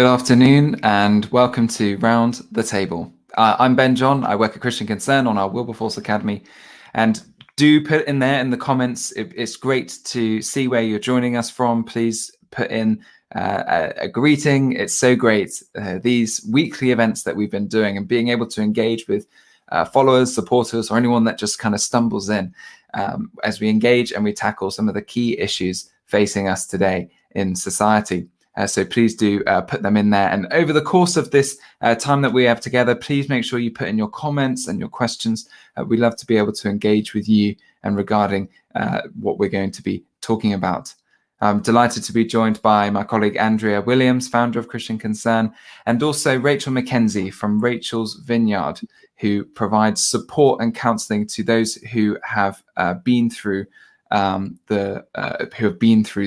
Good afternoon and welcome to Round the Table. I'm Ben John. I work at Christian Concern on our Wilberforce Academy. And do put in there in the comments, it's great to see where you're joining us from. Please put in a greeting. It's so great, these weekly events that we've been doing and being able to engage with followers, supporters, or anyone that just kind of stumbles in as we engage and we tackle some of the key issues facing us today in society. So please do put them in there. And over the course of this time that we have together, please make sure you put in your comments and your questions. We love to be able to engage with you and regarding what we're going to be talking about. I'm delighted to be joined by my colleague Andrea Williams, founder of Christian Concern, and also Rachel Mackenzie from Rachel's Vineyard, who provides support and counselling to those who have been through the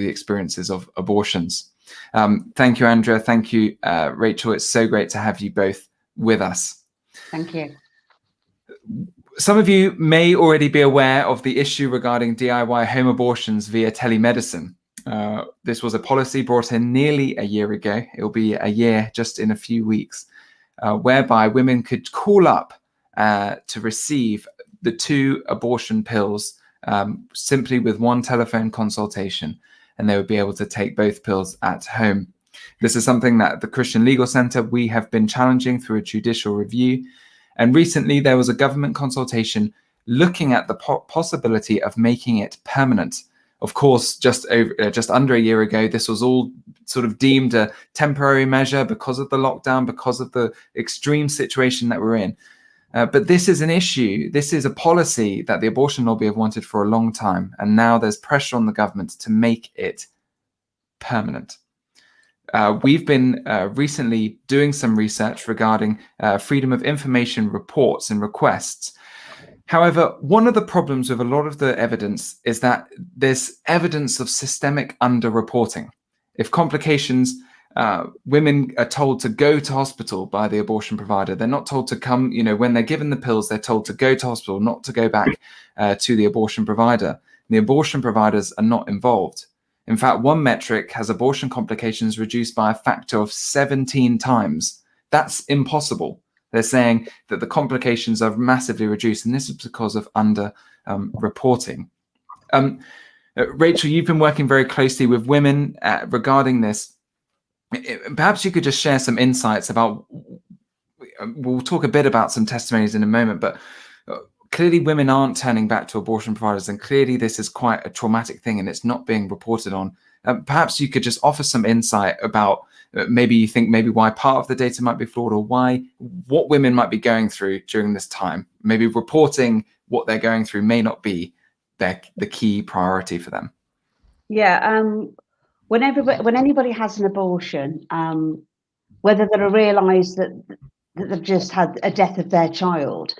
experiences of abortions. Thank you, Andrea. Thank you, Rachel. It's so great to have you both with us. Thank you. Some of you may already be aware of the issue regarding DIY home abortions via telemedicine. This was a policy brought in nearly a year ago. It will be a year just in a few weeks, whereby women could call up to receive the 2 abortion pills simply with one telephone consultation, and they would be able to take both pills at home. This is something that the Christian Legal Centre, we have been challenging through a judicial review. And recently there was a government consultation looking at the possibility of making it permanent. Of course, just under a year ago, this was all sort of deemed a temporary measure because of the lockdown, because of the extreme situation that we're in. But this is an issue. This is a policy that the abortion lobby have wanted for a long time. And now there's pressure on the government to make it permanent. We've been recently doing some research regarding freedom of information reports and requests. However, one of the problems with a lot of the evidence is that there's evidence of systemic underreporting. If complications, women are told to go to hospital by the abortion provider. They're not told to come, when they're given the pills, they're told to go to hospital, not to go back to the abortion provider. The abortion providers are not involved. In fact, one metric has abortion complications reduced by a factor of 17 times. That's impossible. They're saying that the complications are massively reduced, and this is because of reporting. Rachel, you've been working very closely with women regarding this. Perhaps you could just share some insights about, we'll talk a bit about some testimonies in a moment, but clearly women aren't turning back to abortion providers, and clearly this is quite a traumatic thing and it's not being reported on. Perhaps you could just offer some insight about maybe you think maybe why part of the data might be flawed, or what women might be going through during this time. Maybe reporting what they're going through may not be the key priority for them. Yeah. When anybody has an abortion, whether they realise that they've just had a death of their child,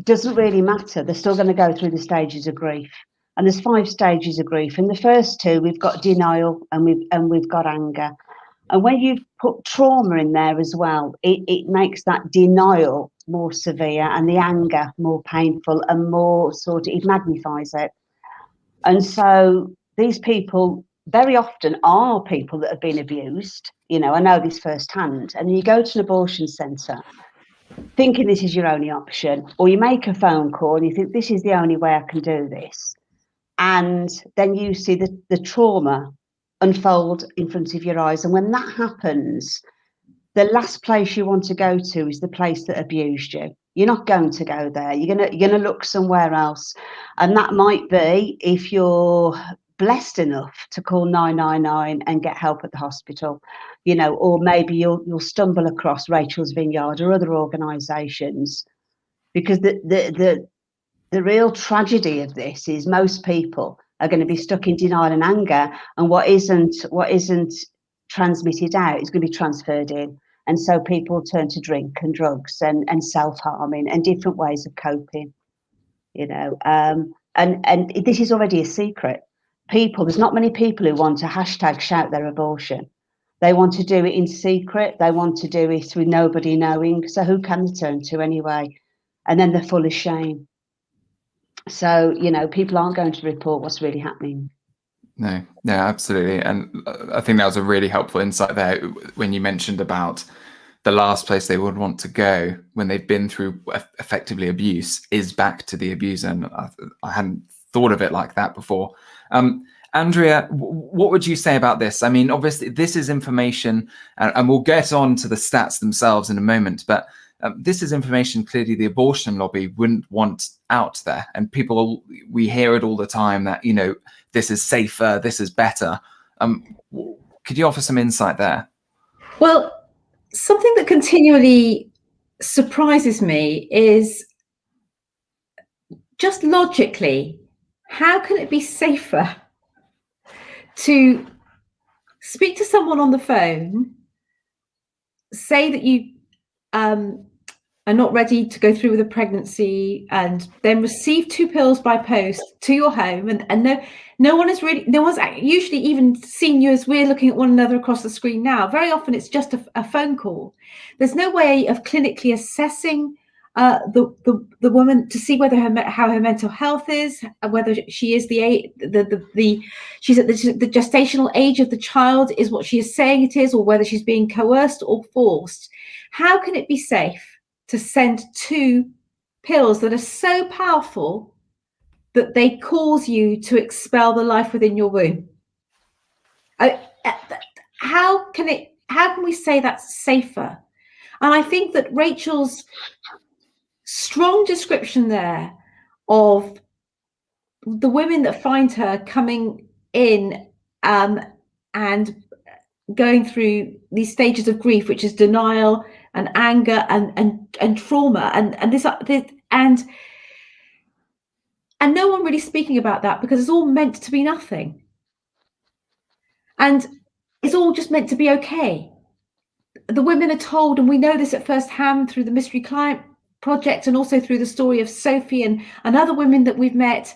doesn't really matter. They're still going to go through the stages of grief, and there's 5 stages of grief. In the first 2, we've got denial and we've got anger. And when you put trauma in there as well, it makes that denial more severe and the anger more painful and more it magnifies it. And so these people very often are people that have been abused. I know this firsthand. And you go to an abortion centre thinking this is your only option, or you make a phone call and you think this is the only way I can do this. And then you see the trauma unfold in front of your eyes. And when that happens, the last place you want to go to is the place that abused you. You're not going to go there. You're gonna look somewhere else. And that might be, if you're blessed enough to call 999 and get help at the hospital, or maybe you'll stumble across Rachel's Vineyard or other organisations, because the real tragedy of this is most people are going to be stuck in denial and anger, and what isn't transmitted out is going to be transferred in. And so people turn to drink and drugs and self-harming and different ways of coping, and this is already a secret. There's not many people who want to #shout their abortion. They want to do it in secret. They want to do it with nobody knowing. So who can they turn to anyway? And then they're full of shame. So, people aren't going to report what's really happening. No, absolutely. And I think that was a really helpful insight there when you mentioned about the last place they would want to go when they've been through effectively abuse is back to the abuser. And I hadn't thought of it like that before. Andrea, what would you say about this? I mean, obviously, this is information, and we'll get on to the stats themselves in a moment, but this is information clearly the abortion lobby wouldn't want out there. And we hear it all the time that, this is safer, this is better. Could you offer some insight there? Well, something that continually surprises me is just logically, how can it be safer to speak to someone on the phone, say that you are not ready to go through with a pregnancy, and then receive 2 pills by post to your home, and no one's usually even seen you as we're looking at one another across the screen now. Very often it's just a phone call. There's no way of clinically assessing the woman to see whether how her mental health is, whether she is she's at the gestational age of the child is what she is saying it is, or whether she's being coerced or forced. How can it be safe to send 2 pills that are so powerful that they cause you to expel the life within your womb? How can we say that's safer? And I think that Rachel's strong description there of the women that find her coming in and going through these stages of grief, which is denial and anger and trauma, and no one really speaking about that, because it's all meant to be nothing, and it's all just meant to be okay. The women are told, and we know this at first hand through the Mystery Client Project and also through the story of Sophie and other women that we've met,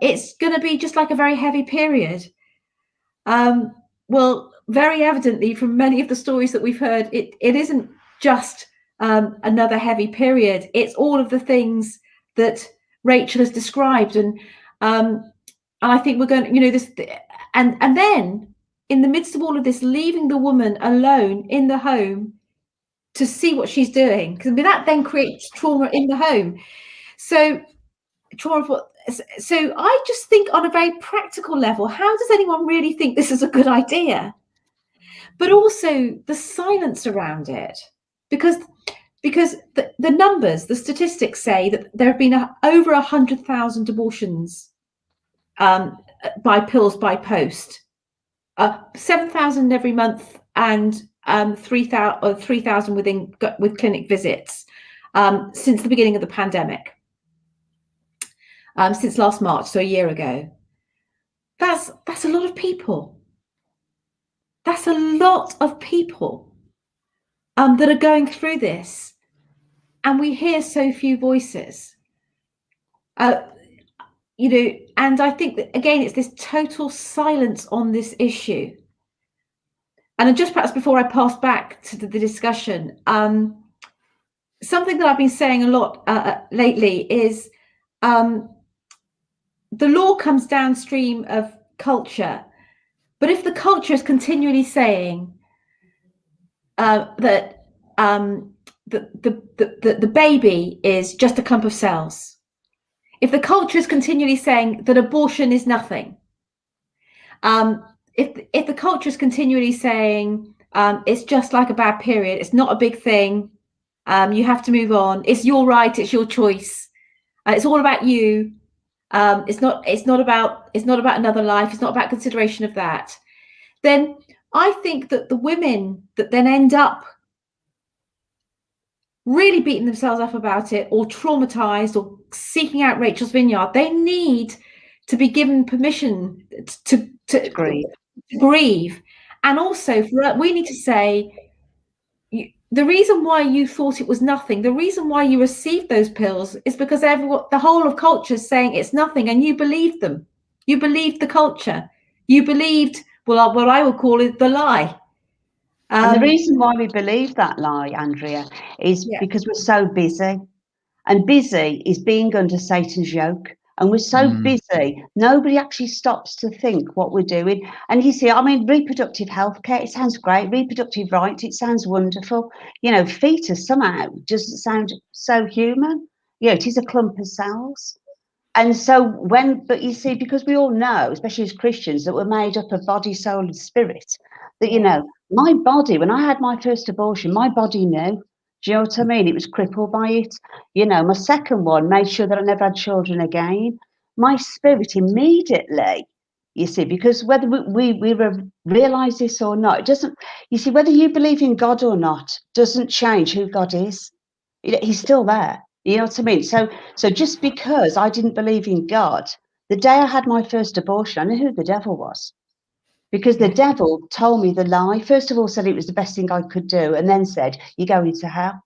it's going to be just like a very heavy period. Well, very evidently from many of the stories that we've heard, it isn't just another heavy period. It's all of the things that Rachel has described, and I think we're going, this, and then in the midst of all of this, leaving the woman alone in the home to see what she's doing, because that then creates trauma in the home. So I just think on a very practical level, how does anyone really think this is a good idea? But also the silence around it, because the numbers, the statistics say that there have been over 100,000 abortions by pills by post, 7,000 every month, and 3,000 with clinic visits since the beginning of the pandemic, since last March, so a year ago. That's a lot of people. That's a lot of people that are going through this, and we hear so few voices. And I think that again, it's this total silence on this issue. And just perhaps before I pass back to the discussion, something that I've been saying a lot lately is the law comes downstream of culture. But if the culture is continually saying that the baby is just a clump of cells, if the culture is continually saying that abortion is nothing, if the culture is continually saying it's just like a bad period, it's not a big thing, you have to move on, it's your right, it's your choice, it's all about you, it's not about another life, it's not about consideration of that, then I think that the women that then end up really beating themselves up about it, or traumatized, or seeking out Rachel's Vineyard, they need to be given permission to grieve. And also we need to say, the reason why you thought it was nothing, the reason why you received those pills is because the whole of culture is saying it's nothing, and you believed them. You believed the culture. You believed, well, what I would call it, the lie. And the reason why we believe that lie, Andrea, is because we're so busy. And busy is being under Satan's yoke. And we're so busy, nobody actually stops to think what we're doing. And you see, I mean, reproductive health care, it sounds great. Reproductive rights, it sounds wonderful. You know, fetus somehow just sound so human. You know, it is a clump of cells. And so but you see, because we all know, especially as Christians, that we're made up of body, soul, and spirit, that, you know, my body, when I had my first abortion, my body knew. Do you know what I mean? It was crippled by it. You know, my second one made sure that I never had children again. My spirit immediately, you see, because whether we realise this or not, it doesn't, you see, whether you believe in God or not doesn't change who God is. He's still there. You know what I mean? So just because I didn't believe in God, the day I had my first abortion, I knew who the devil was. Because the devil told me the lie. First of all, said it was the best thing I could do, and then said, "You're going to hell."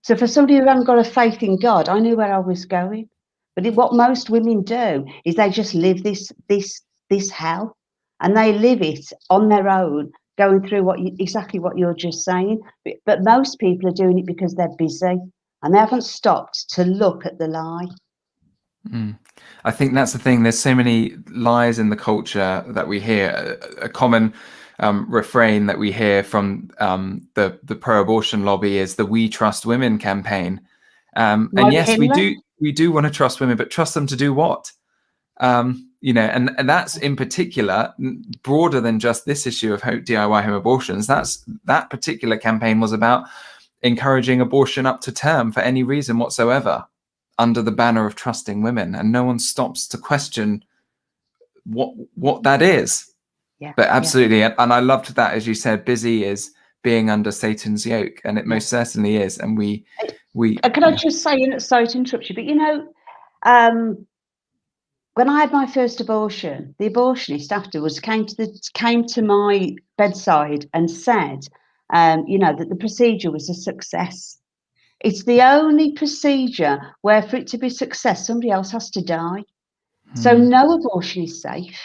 So for somebody who hadn't got a faith in God, I knew where I was going. But what most women do is they just live this hell, and they live it on their own, going through exactly what you're just saying. But most people are doing it because they're busy and they haven't stopped to look at the lie. I think that's the thing. There's so many lies in the culture that we hear. A common refrain that we hear from the pro-abortion lobby is the "We Trust Women" campaign. And yes, we do want to trust women, but trust them to do what? You know, and that's in particular broader than just this issue of DIY home abortions. That particular campaign was about encouraging abortion up to term for any reason whatsoever, under the banner of trusting women, and no one stops to question what that is. Yeah, but absolutely, yeah. And I loved that, as you said, busy is being under Satan's yoke, and it most certainly is. And we can I just say, sorry to interrupt you, but you know, when I had my first abortion, the abortionist afterwards came to my bedside and said, you know, that the procedure was a success. It's the only procedure where, for it to be a success, somebody else has to die. So no abortion is safe.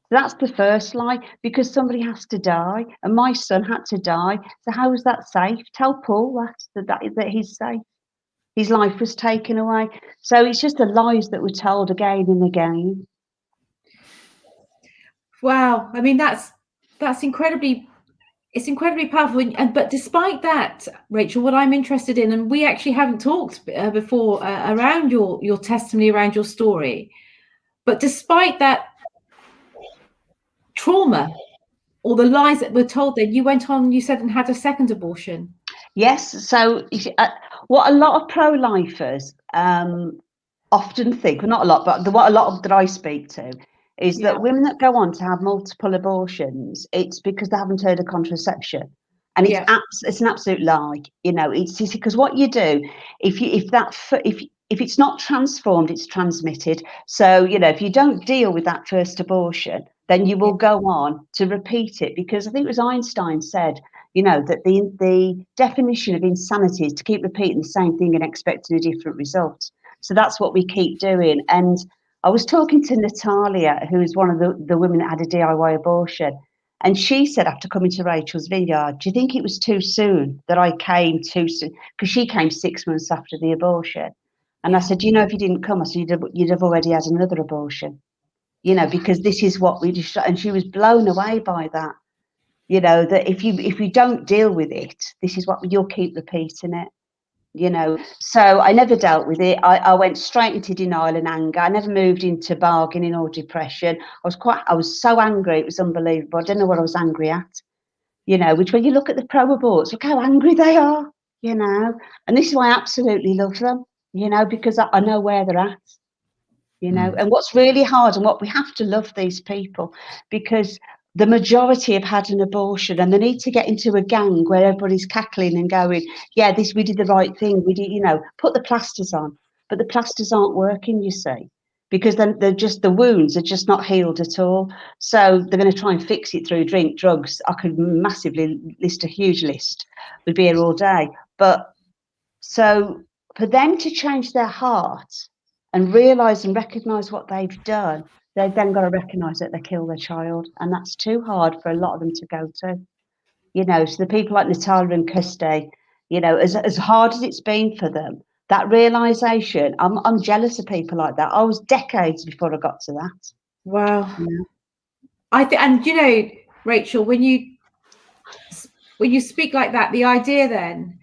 That's the first lie, because somebody has to die, and my son had to die. So how is that safe? Tell Paul that he's safe. His life was taken away. So it's just the lies that were told again and again. Wow, I mean that's incredibly. It's incredibly powerful. But despite that, Rachel, what I'm interested in, and we actually haven't talked before around your testimony, around your story, but despite that trauma or the lies that were told, then you went on, you said, and had a second abortion. Yes. So what a lot of pro-lifers often think, well, not a lot, but what a lot of that I speak to is that women that go on to have multiple abortions, it's because they haven't heard of contraception, and it's an absolute lie. You know, it's because what you do, if it's not transformed, it's transmitted. So you know, if you don't deal with that first abortion, then you will go on to repeat it, because I think it was Einstein said, you know, that the definition of insanity is to keep repeating the same thing and expecting a different result. So that's what we keep doing. And I was talking to Natalia, who is one of the women that had a DIY abortion. And she said, after coming to Rachel's Vineyard, do you think it was too soon that I came too soon? Because she came 6 months after the abortion. And I said, you know, if you didn't come, I said, you'd have already had another abortion. You know, because this is what we just, and she was blown away by that. You know, that if you don't deal with it, this is what you'll keep repeating it. You know, so I never dealt with it. I went straight into denial and anger. I never moved into bargaining or depression. I was so angry, it was unbelievable. I don't know what I was angry at. You know, which when you look at the pro-aborts, look how angry they are, you know. And this is why I absolutely love them, you know, because I know where they're at, you know. And what's really hard, and what we have to love these people, because the majority have had an abortion, and they need to get into a gang where everybody's cackling and going, yeah, we did the right thing. We did, you know, put the plasters on. But the plasters aren't working, you see, because then the wounds are just not healed at all. So they're going to try and fix it through drink, drugs. I could massively list a huge list. We'd be here all day. But so for them to change their heart and realise and recognise what they've done, they've then got to recognise that they killed their child, and that's too hard for a lot of them to go to. You know, so the people like Natalia and Kirsty, you know, as hard as it's been for them, that realization. I'm jealous of people like that. I was decades before I got to that. Wow. Yeah. And you know, Rachel, when you speak like that, the idea then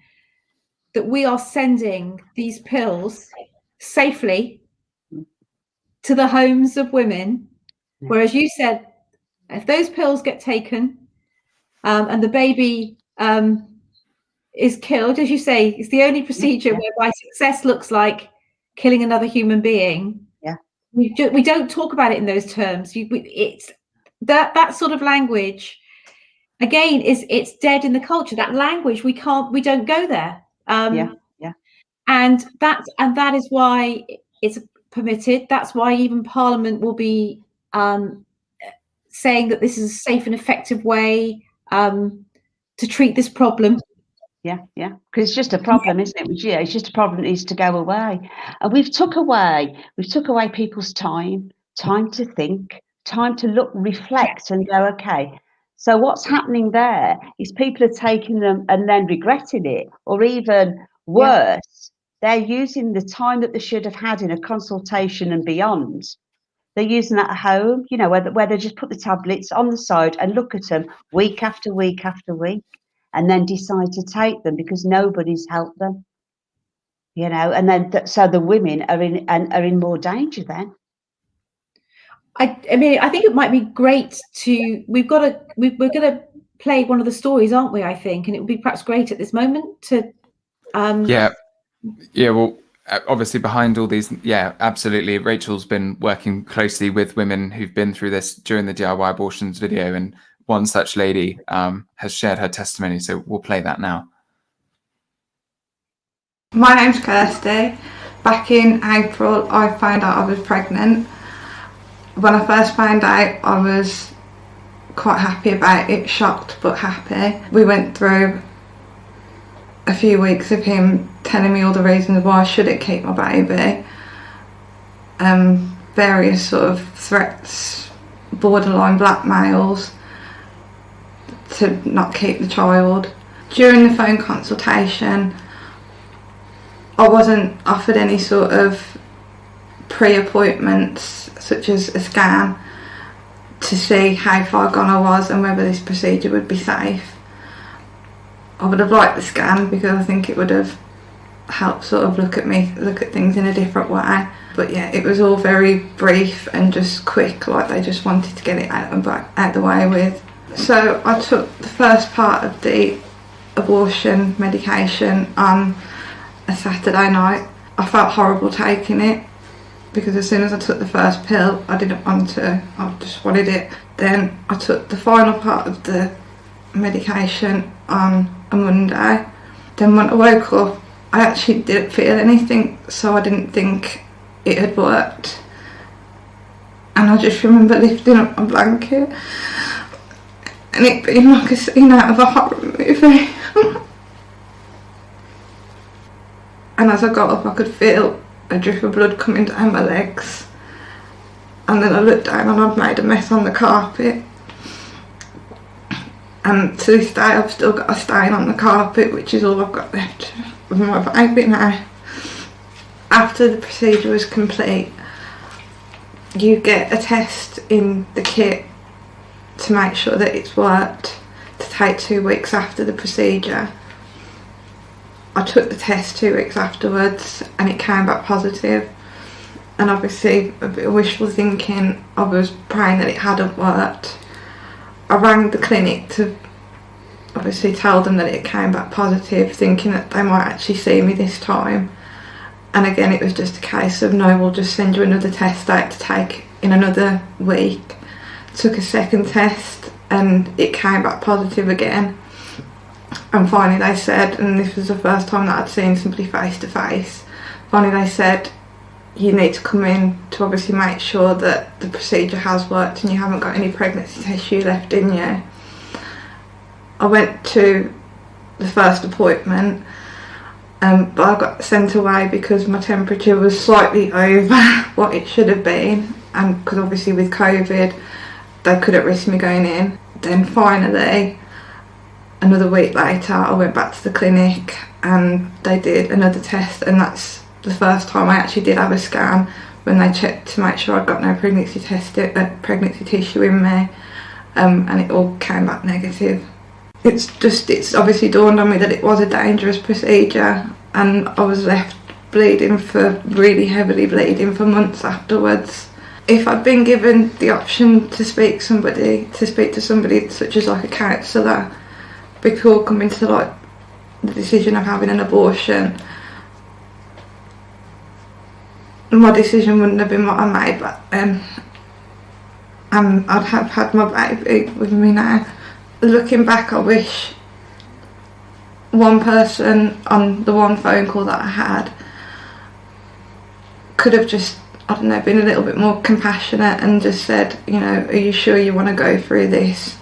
that we are sending these pills safely to the homes of women, whereas you said if those pills get taken and the baby is killed, as you say, it's the only procedure whereby success looks like killing another human being. Yeah, we don't talk about it in those terms. It's that sort of language. Again, it's dead in the culture. That language we don't go there. And that is why it's permitted. That's why even Parliament will be saying that this is a safe and effective way to treat this problem. Yeah, because it's just a problem, isn't it? Yeah, it's just a problem that needs to go away. And we've took away people's time to think, time to look, reflect, and go, okay. So what's happening there is people are taking them and then regretting it, or even worse, they're using the time that they should have had in a consultation and beyond. They're using that at home, you know, where they just put the tablets on the side and look at them week after week after week, and then decide to take them because nobody's helped them, you know. And then so the women are in more danger then. I mean, I think it might be great to. We're going to play one of the stories, aren't we? I think, and it would be perhaps great at this moment to. Yeah. Well, obviously behind all these, absolutely. Rachel's been working closely with women who've been through this during the DIY abortions video, and one such lady has shared her testimony. So we'll play that now. My name's Kirsty. Back in April, I found out I was pregnant. When I first found out, I was quite happy about it, shocked but happy. We went through a few weeks of him telling me all the reasons why I shouldn't keep my baby. Various sort of threats, borderline blackmails to not keep the child. During the phone consultation, I wasn't offered any sort of pre-appointments such as a scan to see how far gone I was and whether this procedure would be safe. I would have liked the scan because I think it would have helped sort of look at things in a different way. But yeah, it was all very brief and just quick, like they just wanted to get it out the way with. So I took the first part of the abortion medication on a Saturday night. I felt horrible taking it because as soon as I took the first pill, I didn't want to, I just wanted it. Then I took the final part of the medication on a Monday. Then when I woke up, I actually didn't feel anything, so I didn't think it had worked. And I just remember lifting up my blanket and it being like a scene out of a horror movie. And as I got up, I could feel a drip of blood coming down my legs. And then I looked down and I'd made a mess on the carpet. And to this day, I've still got a stain on the carpet, which is all I've got left of my baby now. After the procedure was complete, you get a test in the kit to make sure that it's worked, to take 2 weeks after the procedure. I took the test 2 weeks afterwards and it came back positive. And obviously, a bit of wishful thinking, I was praying that it hadn't worked. I rang the clinic to obviously tell them that it came back positive, thinking that they might actually see me this time. And again, it was just a case of, no, we'll just send you another test out to take in another week. Took a second test and it came back positive again. And finally they said, and this was the first time that I'd seen somebody face to face, finally they said, you need to come in to obviously make sure that the procedure has worked and you haven't got any pregnancy tissue left in you. I went to the first appointment, but I got sent away because my temperature was slightly over what it should have been, and because obviously with COVID they couldn't risk me going in. Then finally another week later I went back to the clinic and they did another test, and that's the first time I actually did have a scan, when they checked to make sure I'd got no pregnancy tissue in me, and it all came back negative. It's obviously dawned on me that it was a dangerous procedure, and I was left really heavily bleeding for months afterwards. If I'd been given the option to speak to somebody such as like a counsellor before coming to like the decision of having an abortion, my decision wouldn't have been what I made back then. I'd have had my baby with me now. Looking back, I wish one person on the one phone call that I had could have just, I don't know, been a little bit more compassionate and just said, you know, are you sure you want to go through this?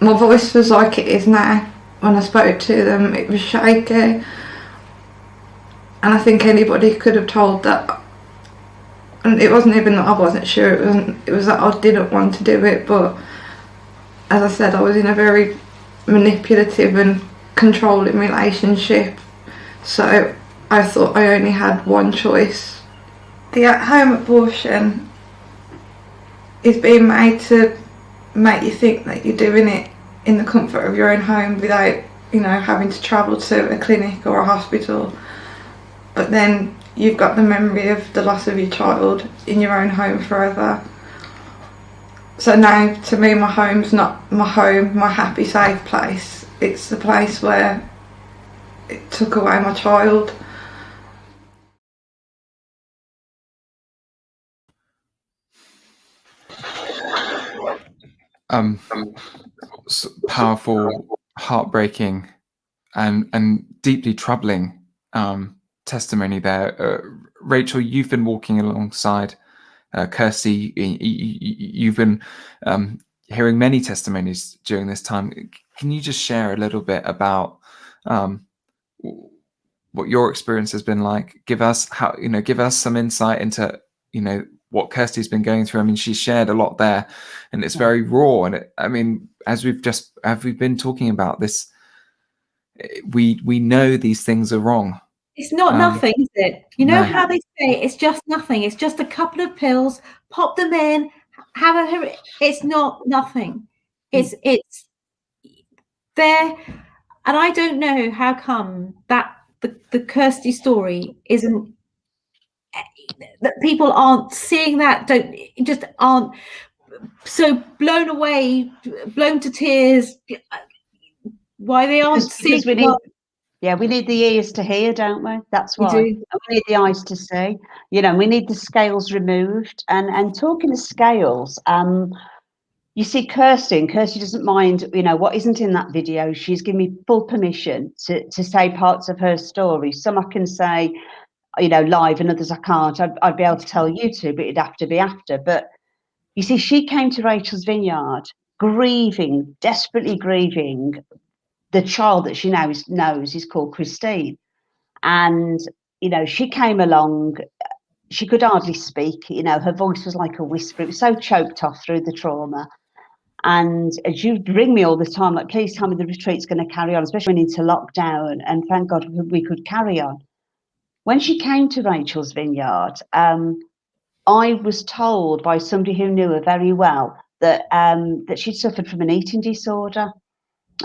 My voice was like it is now. When I spoke to them, it was shaky. And I think anybody could have told that. And it wasn't even that I wasn't sure, it was that I didn't want to do it, but as I said, I was in a very manipulative and controlling relationship, so I thought I only had one choice. The at-home abortion is being made to make you think that you're doing it in the comfort of your own home without, you know, having to travel to a clinic or a hospital, but then you've got the memory of the loss of your child in your own home forever. So now, to me, my home's not my home, my happy, safe place. It's the place where it took away my child. Powerful, heartbreaking, and deeply troubling testimony there. Rachel, you've been walking alongside Kirsty. You've been hearing many testimonies during this time. Can you just share a little bit about what your experience has been like? Give us some insight into, you know, what Kirsty's been going through. I mean, she's shared a lot there, and it's very raw. And as we've been talking about this, we know these things are wrong. It's not nothing, is it? You know No. how they say it's just nothing. It's just a couple of pills. Pop them in. It's not nothing. It's there, and I don't know how come that the Kirsty story isn't, that people aren't seeing that, aren't so blown away, blown to tears. Why they aren't seeing? We need the ears to hear, don't we? That's why. We do. And we need the eyes to see. You know, we need the scales removed. And talking of scales, you see Kirsty doesn't mind, you know, what isn't in that video. She's given me full permission to say parts of her story. Some I can say, you know, live, and others I can't. I'd be able to tell you to, but it'd have to be after. But you see, she came to Rachel's Vineyard grieving, desperately grieving the child that she now knows is called Christine. And, you know, she came along, she could hardly speak, you know, her voice was like a whisper. It was so choked off through the trauma. And she'd ring me all the time, like, please tell me the retreat's going to carry on, especially when into lockdown. And thank God we could carry on. When she came to Rachel's Vineyard, I was told by somebody who knew her very well that she'd suffered from an eating disorder.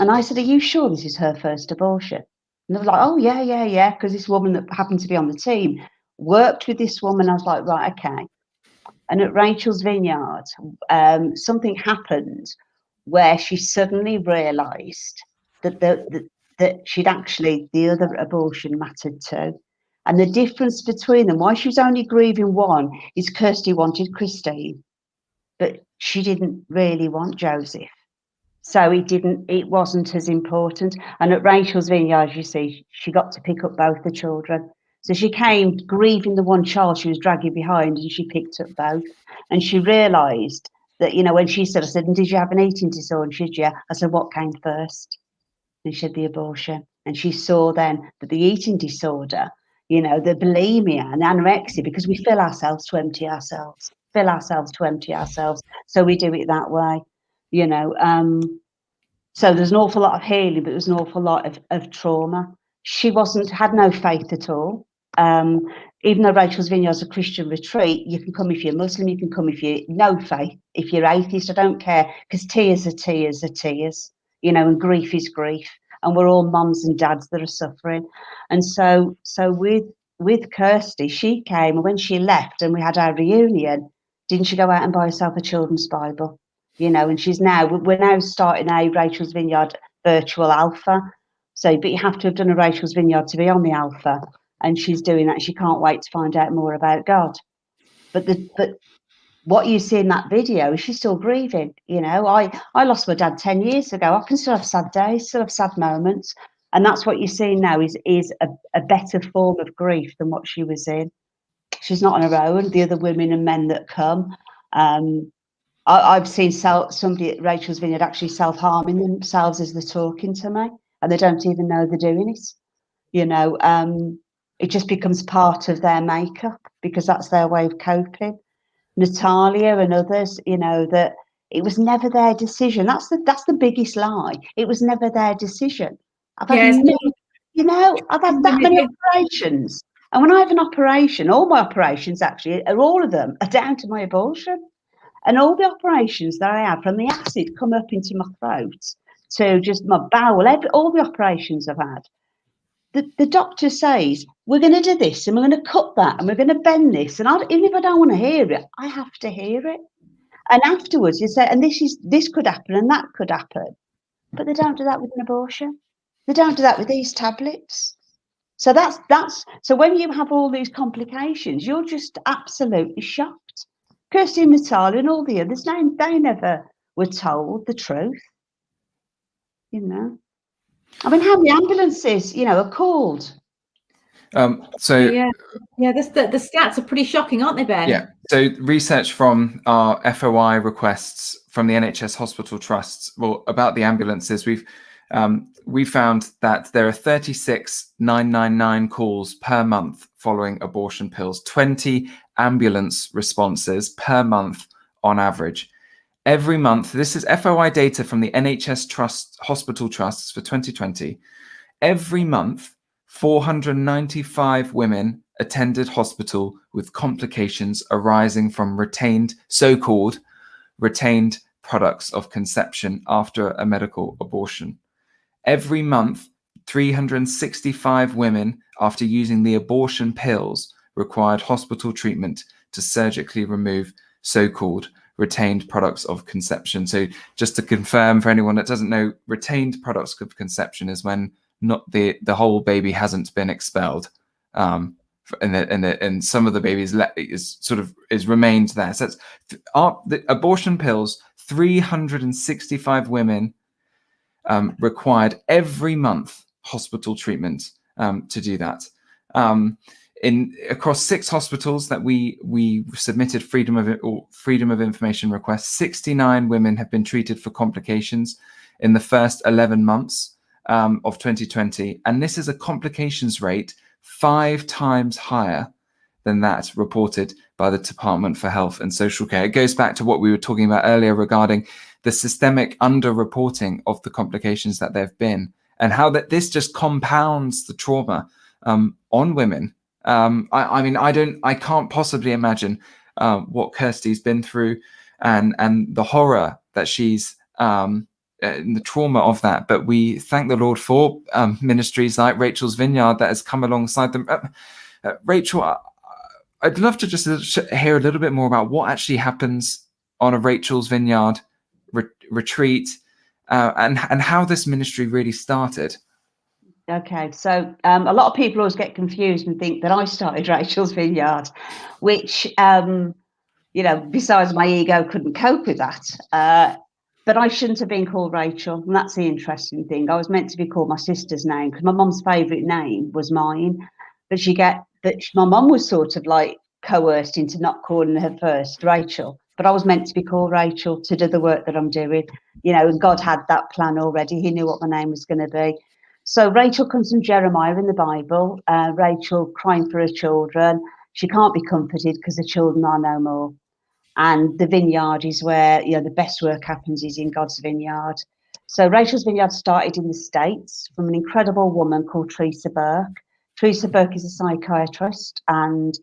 And I said, are you sure this is her first abortion? And they were like, oh, yeah, because this woman that happened to be on the team worked with this woman. I was like, right, okay. And at Rachel's Vineyard, something happened where she suddenly realised that that she'd actually, the other abortion mattered too. And the difference between them, why she was only grieving one, is Kirsty wanted Christine, but she didn't really want Joseph. So it wasn't as important. And at Rachel's Vineyard, you see, she got to pick up both the children. So she came grieving the one child she was dragging behind, and she picked up both. And she realised that, you know, when she said, I said, and did you have an eating disorder? And she said, yeah. I said, what came first? And she said, the abortion. And she saw then that the eating disorder, you know, the bulimia and anorexia, because we fill ourselves to empty ourselves. So we do it that way, you know. So there's an awful lot of healing, but there's an awful lot of trauma. She had no faith at all. Even though Rachel's Vineyard's a Christian retreat, you can come if you're Muslim, you can come if you're no faith, if you're atheist, I don't care, because tears are tears are tears, you know, and grief is grief. And we're all mums and dads that are suffering. And so with Kirsty, she came, and when she left and we had our reunion, didn't she go out and buy herself a children's Bible? You know, and we're now starting a Rachel's Vineyard virtual alpha. So, but you have to have done a Rachel's Vineyard to be on the alpha. And she's doing that. She can't wait to find out more about God. But what you see in that video is she's still grieving. You know, I lost my dad 10 years ago. I can still have sad days, still have sad moments. And that's what you're seeing now is a better form of grief than what she was in. She's not on her own. The other women and men that come. I've seen somebody at Rachel's Vineyard actually self-harming themselves as they're talking to me, and they don't even know they're doing it. You know, it just becomes part of their makeup because that's their way of coping. Natalia and others, you know, that it was never their decision. That's the biggest lie. It was never their decision. I've had that many operations, and when I have an operation, all my operations actually all of them are down to my abortion. And all the operations that I have, from the acid come up into my throat to just my bowel, all the operations I've had, the doctor says, we're going to do this and we're going to cut that and we're going to bend this. And even if I don't want to hear it, I have to hear it. And afterwards you say, and this could happen and that could happen. But they don't do that with an abortion. They don't do that with these tablets. So so when you have all these complications, you're just absolutely shocked. Kirsty and Natalia and all the others, they never were told the truth. You know, I mean, how many ambulances, you know, are called? The stats are pretty shocking, aren't they, Ben? Yeah. So research from our FOI requests from the NHS hospital trusts, well, about the ambulances, we found that there are 36,999 calls per month following abortion pills, 20 ambulance responses per month on average. Every month, this is FOI data from the NHS hospital trusts for 2020. Every month, 495 women attended hospital with complications arising from so-called retained products of conception after a medical abortion. Every month, 365 women, after using the abortion pills, required hospital treatment to surgically remove so-called retained products of conception. So just to confirm for anyone that doesn't know, retained products of conception is when not the whole baby hasn't been expelled, and some of the babies is remained there. So it's the abortion pills. 365 women required every month hospital treatment to do that. Across 6 hospitals that we submitted freedom of information requests, 69 women have been treated for complications in the first 11 months of 2020, and this is a complications rate 5 times higher than that reported by the Department for Health and Social Care. It goes back to what we were talking about earlier regarding the systemic underreporting of the complications that there have been, and how that this just compounds the trauma on women. I can't possibly imagine what Kirsty's been through and the horror that she's the trauma of that. But we thank the Lord for ministries like Rachel's Vineyard that has come alongside them. Rachel, I'd love to just hear a little bit more about what actually happens on a Rachel's Vineyard retreat and how this ministry really started. Okay, so a lot of people always get confused and think that I started Rachel's Vineyard, which, besides my ego, couldn't cope with that. But I shouldn't have been called Rachel, and that's the interesting thing. I was meant to be called my sister's name because my mum's favourite name was mine, but my mum was sort of like coerced into not calling her first Rachel. But I was meant to be called Rachel to do the work that I'm doing, and God had that plan already. He knew what my name was going to be. So Rachel comes from Jeremiah in the Bible. Rachel crying for her children. She can't be comforted because the children are no more. And the vineyard is where the best work happens, is in God's vineyard. So Rachel's Vineyard started in the States from an incredible woman called Teresa Burke. Teresa Burke is a psychiatrist, and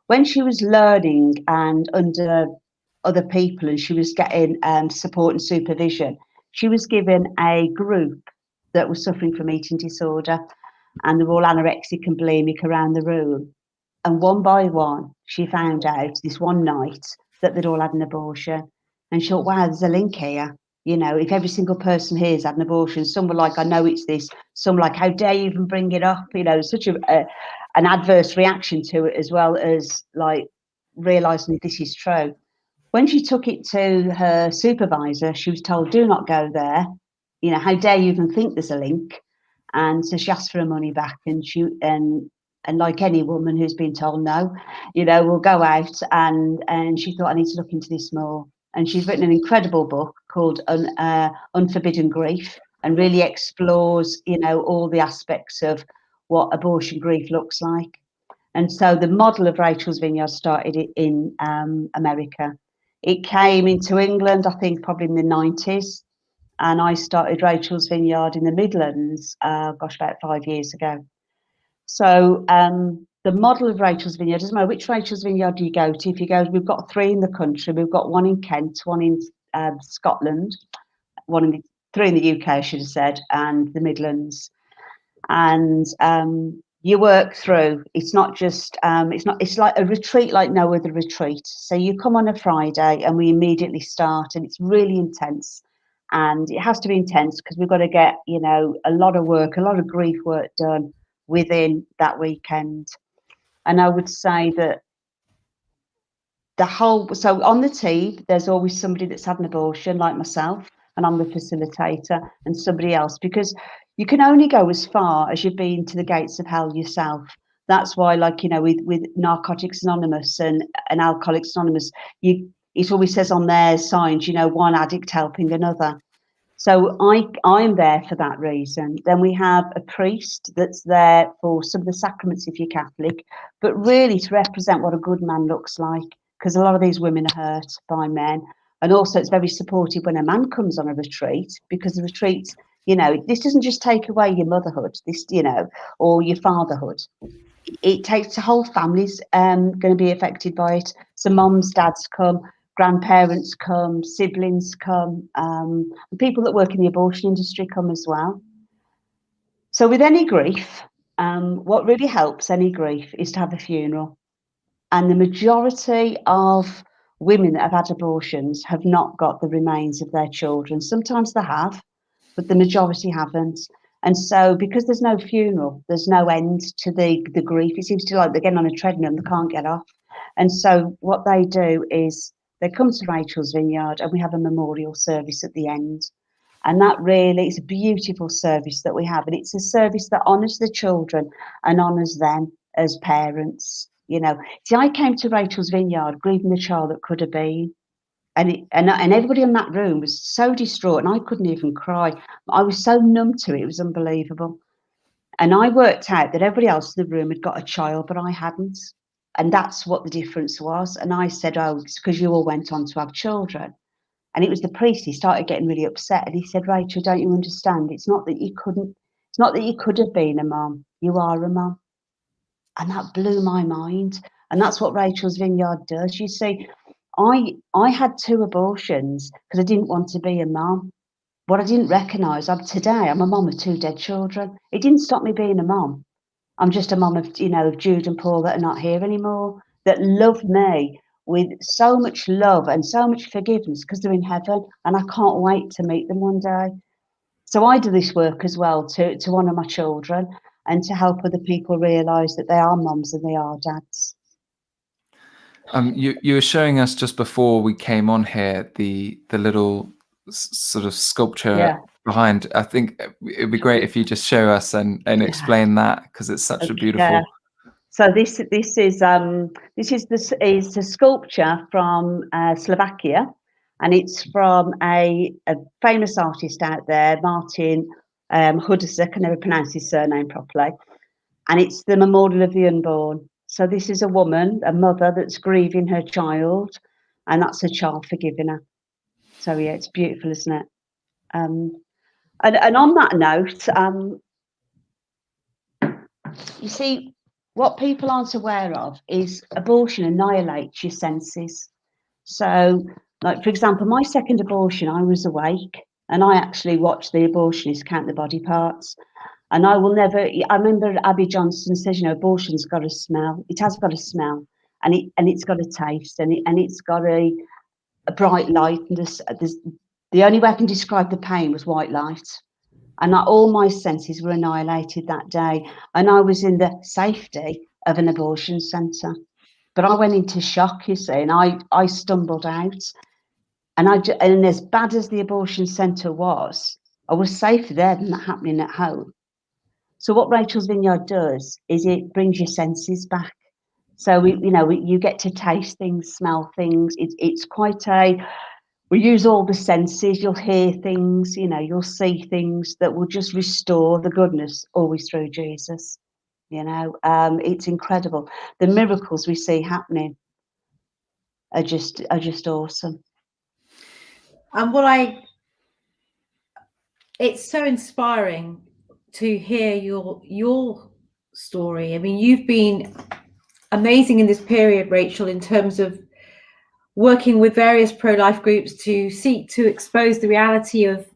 when she was learning and under other people and she was getting support and supervision, she was given a group that was suffering from eating disorder, and they were all anorexic and bulimic around the room. And one by one, she found out this one night that they'd all had an abortion. And she thought, wow, there's a link here. You know, if every single person here has had an abortion, some were like, I know it's this. Some were like, how dare you even bring it up? You know, such an adverse reaction to it, as well as like realising this is true. When she took it to her supervisor, she was told, do not go there. You know, how dare you even think there's a link? And so she asked for her money back, and and like any woman who's been told no, you know, will go out, and she thought, I need to look into this more. And she's written an incredible book called Unforbidden Grief, and really explores, you know, all the aspects of what abortion grief looks like. And so the model of Rachel's Vineyard started in America. It came into England, I think, probably in the 90s. And I started Rachel's Vineyard in the Midlands, about 5 years ago. So the model of Rachel's Vineyard, doesn't matter which Rachel's Vineyard you go to. If you go, we've got 3 in the country. We've got 1 in Kent, 1 in Scotland, 3 in the UK, I should have said, and the Midlands. And you work through. It's not just. It's like a retreat, like no other retreat. So you come on a Friday, and we immediately start, and it's really intense. And it has to be intense because we've got to get, you know, a lot of work, a lot of grief work done within that weekend. And I would say that so on the team, there's always somebody that's had an abortion, like myself, and I'm the facilitator, and somebody else, because you can only go as far as you've been to the gates of hell yourself. That's why, like, you know, with Narcotics Anonymous and Alcoholics Anonymous, it always says on their signs, you know, one addict helping another. So I'm there for that reason. Then we have a priest that's there for some of the sacraments if you're Catholic, but really to represent what a good man looks like, because a lot of these women are hurt by men. And also it's very supportive when a man comes on a retreat, because the retreat, you know, this doesn't just take away your motherhood, this, you know, or your fatherhood. It takes the whole family's going to be affected by it. So moms, dads come, grandparents come, siblings come, people that work in the abortion industry come as well. So with any grief, what really helps any grief is to have a funeral. And the majority of women that have had abortions have not got the remains of their children. Sometimes they have, but the majority haven't. And so because there's no funeral, there's no end to the grief. It seems to like they're getting on a treadmill and they can't get off. And so what they do is they come to Rachel's Vineyard, and we have a memorial service at the end. And that really is a beautiful service that we have. And it's a service that honours the children and honours them as parents. You know, see, I came to Rachel's Vineyard grieving the child that could have been. And everybody in that room was so distraught, and I couldn't even cry. I was so numb to it. It was unbelievable. And I worked out that everybody else in the room had got a child, but I hadn't. And that's what the difference was. And I said, oh, it's because you all went on to have children. And it was the priest. He started getting really upset, and he said, Rachel, don't you understand? It's not that you could have been a mum. You are a mum. And that blew my mind. And that's what Rachel's Vineyard does. You see, I had 2 abortions because I didn't want to be a mum. What I didn't recognise, today I'm a mum of 2 dead children. It didn't stop me being a mum. I'm just a mum of, you know, of Jude and Paul that are not here anymore, that love me with so much love and so much forgiveness because they're in heaven, and I can't wait to meet them one day. So I do this work as well to honour my children and to help other people realise that they are mums and they are dads. You were showing us just before we came on here the little sort of sculpture behind. I think it'd be great if you just show us and explain that, because it's such a beautiful. So this is a sculpture from Slovakia, and it's from a famous artist out there, Martin Hudasa. I can never pronounce his surname properly, and it's the memorial of the unborn. So this is a woman, a mother that's grieving her child, and that's her child forgiving her. So yeah, it's beautiful, isn't it? And on that note, you see, what people aren't aware of is abortion annihilates your senses. So, like, for example, my second abortion, I was awake and I actually watched the abortionist count the body parts. And I will never, I remember Abby Johnson says, you know, abortion's got a smell. It has got a smell, and it's got a taste, and it's got a bright light. And the only way I can describe the pain was white light. And all my senses were annihilated that day. And I was in the safety of an abortion centre. But I went into shock, you see, and I stumbled out. And as bad as the abortion centre was, I was safer there than that happening at home. So what Rachel's Vineyard does is it brings your senses back. So you get to taste things, smell things. It's quite we use all the senses. You'll hear things, you'll see things that will just restore the goodness always through Jesus. It's incredible. The miracles we see happening are just awesome. And it's so inspiring to hear your story. I mean, you've been amazing in this period, Rachel, in terms of working with various pro-life groups to seek to expose the reality of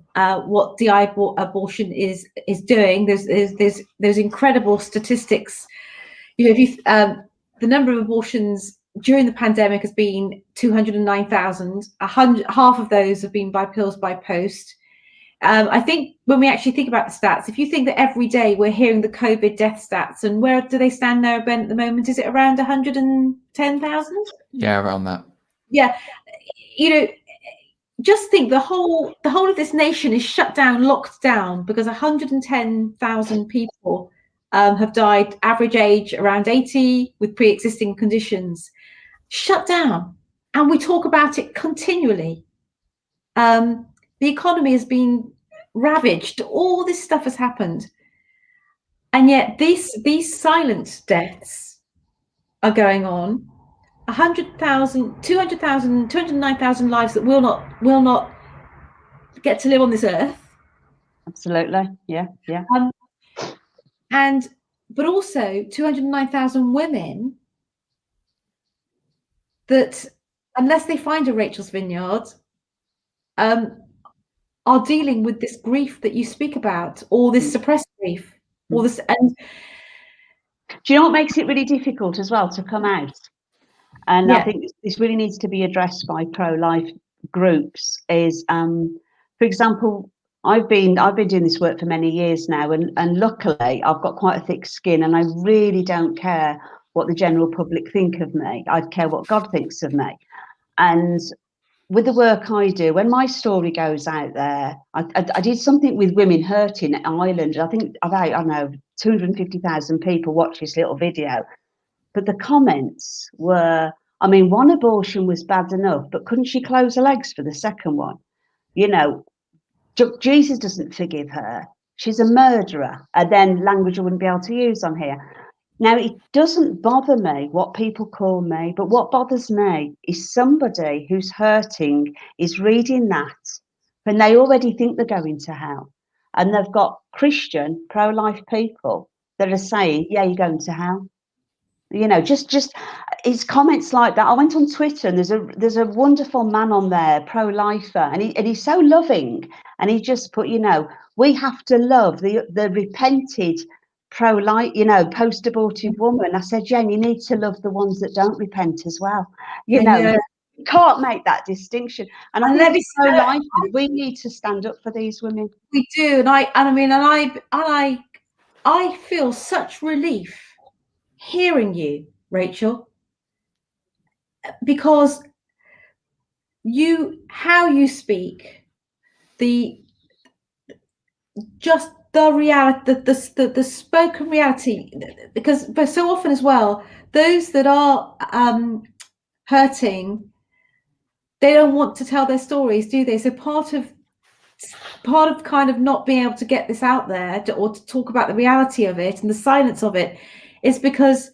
what DI abortion is doing. There's incredible statistics. The number of abortions during the pandemic has been 209,000. Half of those have been by pills by post. I think when we actually think about the stats, if you think that every day we're hearing the COVID death stats, and where do they stand now, Ben, at the moment? Is it around 110,000? Yeah, around that. Yeah. Just think the whole of this nation is shut down, locked down, because 110,000 people have died, average age around 80, with pre-existing conditions, shut down. And we talk about it continually. The economy has been ravaged. All this stuff has happened. And yet these silent deaths are going on. 100,000, 200,000, 209,000 lives that will not get to live on this earth. Absolutely. Yeah. But also 209,000 women that, unless they find a Rachel's Vineyard, are dealing with this grief that you speak about, or this suppressed grief, or this. And do you know what makes it really difficult as well to come out? And yeah. I think this really needs to be addressed by pro-life groups. Is, for example, I've been doing this work for many years now, and luckily I've got quite a thick skin, and I really don't care what the general public think of me. I care what God thinks of me. And with the work I do, when my story goes out there, I did something with women hurting in Ireland. I think about, I don't know, 250,000 people watch this little video. But the comments were, I mean, one abortion was bad enough, but couldn't she close her legs for the second one? Jesus doesn't forgive her. She's a murderer. And then language I wouldn't be able to use on here. Now, it doesn't bother me what people call me, but what bothers me is somebody who's hurting is reading that when they already think they're going to hell. And they've got Christian pro-life people that are saying, yeah, you're going to hell. Just it's comments like that. I went on Twitter, and there's a wonderful man on there, pro-lifer, and he's so loving, and he just put, we have to love the repented pro-life, post-abortive woman. I said, Jen, you need to love the ones that don't repent as well. You can't make that distinction. And I think pro-life, we need to stand up for these women. We do, and I feel such relief hearing you, Rachel, because how you speak, the reality, the spoken reality, because so often as well, those that are hurting, they don't want to tell their stories, do they? So part of kind of not being able to get this out there, or to talk about the reality of it and the silence of it, is because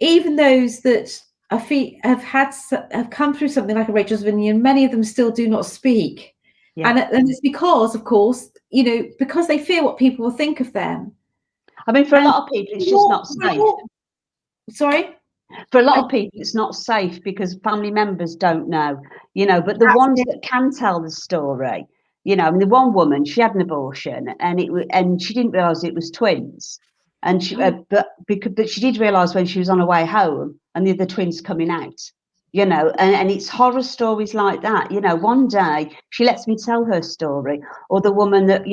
even those that have come through something like a Rachel's Vineyard, many of them still do not speak. Yeah. And it's because, of course, because they fear what people will think of them. I mean, for a lot of people, it's just not safe. Sorry? For a lot of people, it's not safe because family members don't know, but the ones that can tell the story, I mean, the one woman, she had an abortion and she didn't realise it was twins. And she, but she did realise when she was on her way home and the other twins coming out, and it's horror stories like that. One day she lets me tell her story, or the woman that,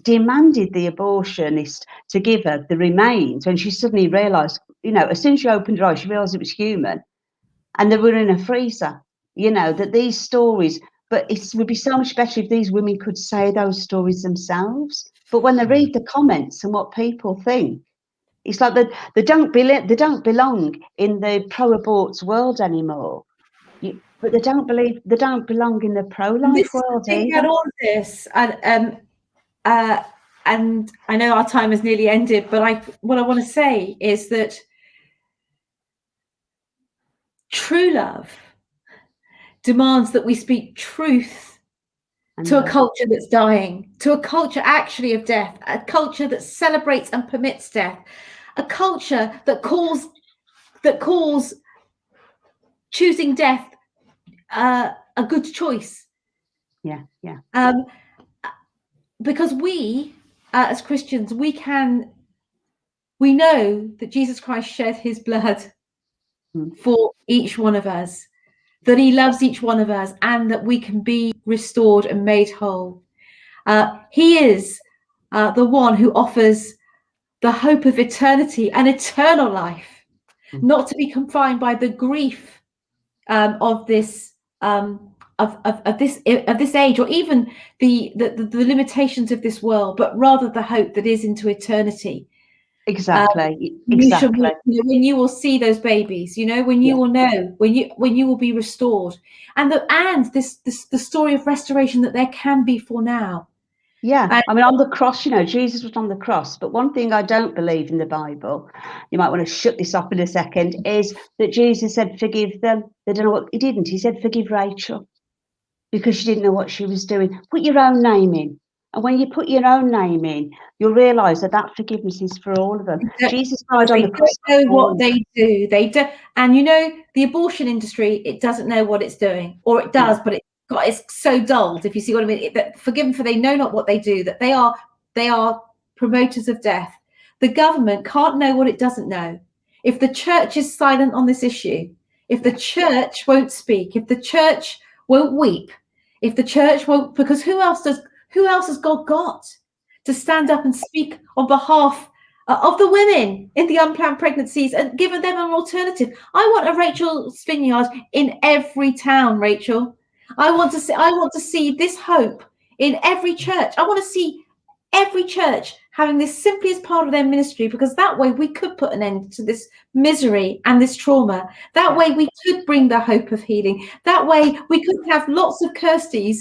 demanded the abortionist to give her the remains when she suddenly realised, as soon as she opened her eyes, she realised it was human and they were in a freezer, that these stories, but it would be so much better if these women could say those stories themselves. But when they read the comments and what people think, it's like they don't belong in the pro-aborts world anymore. But they don't belong in the pro-life world either. All this, and I know our time has nearly ended, but what I want to say is that true love demands that we speak truth to a culture that's dying, to a culture actually of death, a culture that celebrates and permits death, a culture that calls choosing death a good choice. Yeah. Because we, as Christians, we know that Jesus Christ shed his blood for each one of us, that he loves each one of us, and that we can be restored and made whole. He is the one who offers the hope of eternity and eternal life, not to be confined by the grief of this of this age, or even the limitations of this world, but rather the hope that is into eternity. Exactly. When you will see those babies, when you will know, when you will be restored, and the story of restoration that there can be for now. Yeah, I mean, on the cross, Jesus was on the cross. But one thing I don't believe in the Bible, you might want to shut this off in a second, is that Jesus said, forgive them. They don't know what he didn't. He said, forgive Rachel, because she didn't know what she was doing. Put your own name in. And when you put your own name in, you'll realise that forgiveness is for all of them. Jesus died on the cross. They don't know what they do. They do. And the abortion industry, it doesn't know what it's doing, or it does, but it's so dulled, if you see what I mean. Forgive them, for they know not what they do, that they are promoters of death. The government can't know what it doesn't know. If the church is silent on this issue, if the church won't speak, if the church won't weep, if the church won't, because who else has God got to stand up and speak on behalf of the women in the unplanned pregnancies and giving them an alternative? I want a Rachel's Vineyard in every town, Rachel. I want to see this hope in every church. I want to see every church having this simply as part of their ministry, because that way we could put an end to this misery and this trauma. That way we could bring the hope of healing. That way we could have lots of Kirsties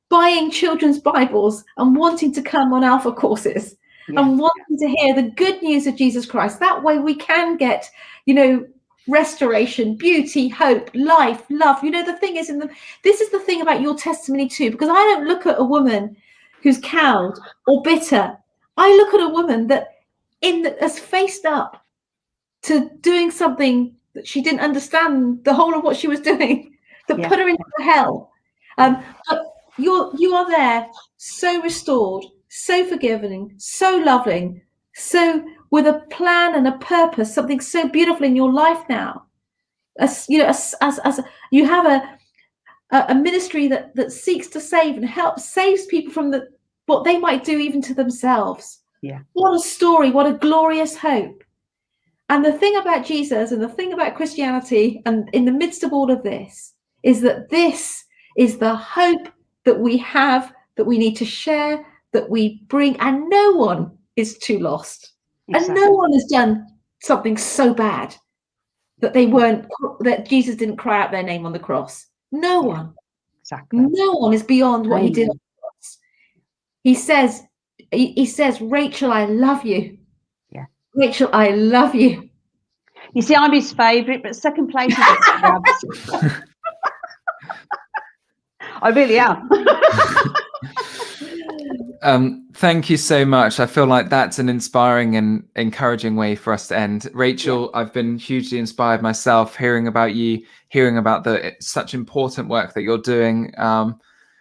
buying children's Bibles and wanting to come on Alpha courses and wanting to hear the good news of Jesus Christ. That way we can get, restoration, beauty, hope, life, love. The thing is, this is the thing about your testimony too, because I don't look at a woman who's cowed or bitter. I look at a woman that has faced up to doing something that she didn't understand the whole of what she was doing, that put her into hell. But you are there, so restored, so forgiving, so loving, so with a plan and a purpose, something so beautiful in your life now. As you have a ministry that seeks to save and saves people from what they might do even to themselves. Yeah. What a story, what a glorious hope. And the thing about Jesus and the thing about Christianity, and in the midst of all of this, is that this is the hope that we have, that we need to share, that we bring, and no one is too lost. Exactly. And no one has done something so bad that Jesus didn't cry out their name on the cross. No one. Exactly. No one is beyond what he did on the cross. He says, Rachel, I love you. Yeah. Rachel, I love you. You see, I'm his favourite, but second place is I really am. Thank you so much. I feel like that's an inspiring and encouraging way for us to end. Rachel, I've been hugely inspired myself hearing about you, hearing about the such important work that you're doing,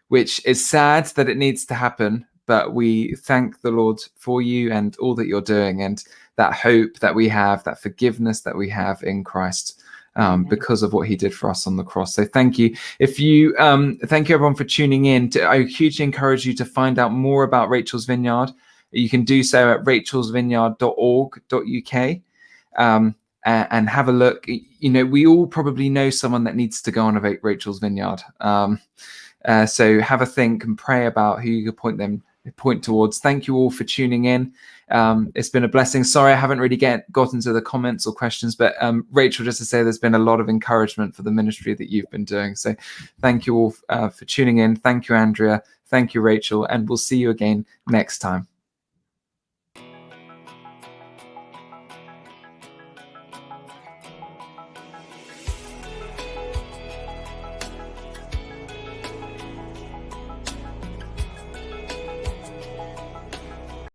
which is sad that it needs to happen. But we thank the Lord for you and all that you're doing, and that hope that we have, that forgiveness that we have in Christ. Because of what he did for us on the cross. So thank you. If you thank you everyone for tuning in. I hugely encourage you to find out more about Rachel's Vineyard. You can do so at rachelsvineyard.org.uk and have a look. You know, we all probably know someone that needs to go on a Rachel's Vineyard. So have a think and pray about who you could point towards. Thank you all for tuning in. It's been a blessing. Sorry, I haven't really gotten to the comments or questions, but Rachel, just to say, there's been a lot of encouragement for the ministry that you've been doing. So thank you all for tuning in. Thank you, Andrea. Thank you, Rachel. And we'll see you again next time.